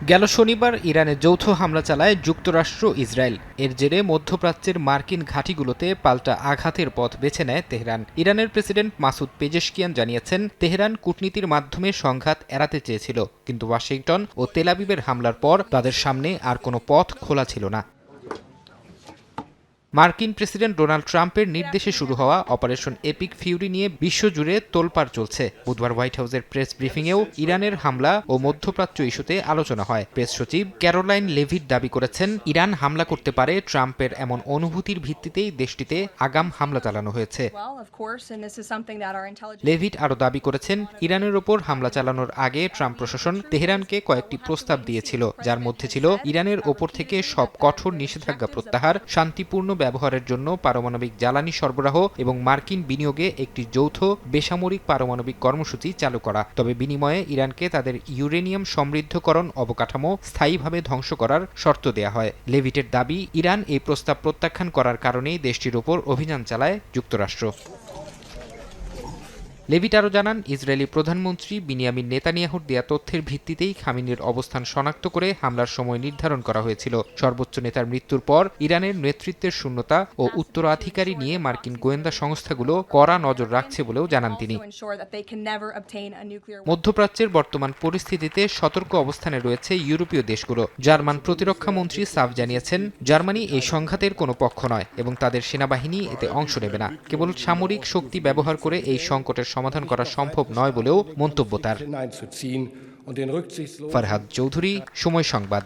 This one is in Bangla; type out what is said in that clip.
গেল শনিবার ইরানে যৌথ হামলা চালায় যুক্তরাষ্ট্র ইসরায়েল। এর জেরে মধ্যপ্রাচ্যের মার্কিন ঘাঁটিগুলোতে পাল্টা আঘাতের পথ বেছে নেয় তেহরান। ইরানের প্রেসিডেন্ট মাসুদ পেজেশকিয়ান জানিয়েছেন, তেহরান কূটনীতির মাধ্যমে সংঘাত এড়াতে চেয়েছিল, কিন্তু ওয়াশিংটন ও তেল আবিবের হামলার পর তাদের সামনে আর কোনো পথ খোলা ছিল না। মার্কিন প্রেসিডেন্ট ডোনাল্ড ট্রাম্পের নির্দেশে শুরু হওয়া অপারেশন এপিক ফিউরি নিয়ে বিশ্বজুড়ে তোলপাড় চলছে। বুধবার হোয়াইট হাউসের প্রেস ব্রিফিংয়েও ইরানের হামলা ও মধ্যপ্রাচ্য ইস্যুতে আলোচনা হয়। প্রেস সচিব ক্যারোলাইন লেভিট দাবি করেছেন, ইরান হামলা করতে পারে, ট্রাম্পের এমন অনুভূতির ভিত্তিতেই দেশটিতে আগাম হামলা চালানো হয়েছে। লেভিট আরও দাবি করেছেন, ইরানের ওপর হামলা চালানোর আগে ট্রাম্প প্রশাসন তেহরানকে কয়েকটি প্রস্তাব দিয়েছিল, যার মধ্যে ছিল ইরানের ওপর থেকে সব কঠোর নিষেধাজ্ঞা প্রত্যাহার, শান্তিপূর্ণ ব্যবহারের জন্য পারমাণবিক জ্বালানি সরবরাহ এবং মার্কিন বিনিয়োগে একটি যৌথ বেসামরিক পারমাণবিক কর্মসূচি চালু করা। তবে বিনিময়ে ইরানকে তাদের ইউরেনিয়াম সমৃদ্ধকরণ অবকাঠামো স্থায়ীভাবে ধ্বংস করার শর্ত দেয়া হয়। লেভিটের দাবি, ইরান এই প্রস্তাব প্রত্যাখ্যান করার কারণেই দেশটির ওপর অভিযান চালায় যুক্তরাষ্ট্র। লেভিট আরও জানান, ইসরায়েলি প্রধানমন্ত্রী বিনিয়ামিন নেতানিয়াহুর দেয়া তথ্যের ভিত্তিতেই খামেনির অবস্থান শনাক্ত করে হামলার সময় নির্ধারণ করা হয়েছিল। সর্বোচ্চ নেতার মৃত্যুর পর ইরানের নেতৃত্বের শূন্যতা ও উত্তরাধিকারী নিয়ে মার্কিন গোয়েন্দা সংস্থাগুলো কড়া নজর রাখছে বলেও জানান তিনি। মধ্যপ্রাচ্যের বর্তমান পরিস্থিতিতে সতর্ক অবস্থানে রয়েছে ইউরোপীয় দেশগুলো। জার্মান প্রতিরক্ষা মন্ত্রী সাফ জানিয়েছেন, জার্মানি এই সংঘাতের কোনো পক্ষ নয় এবং তাদের সেনাবাহিনী এতে অংশ নেবে না। কেবল সামরিক শক্তি ব্যবহার করে এই সংকটের সমাধান করা সম্ভব নয় বলেও মন্তব্য তার। ফারহাদ চৌধুরী, সময় সংবাদ।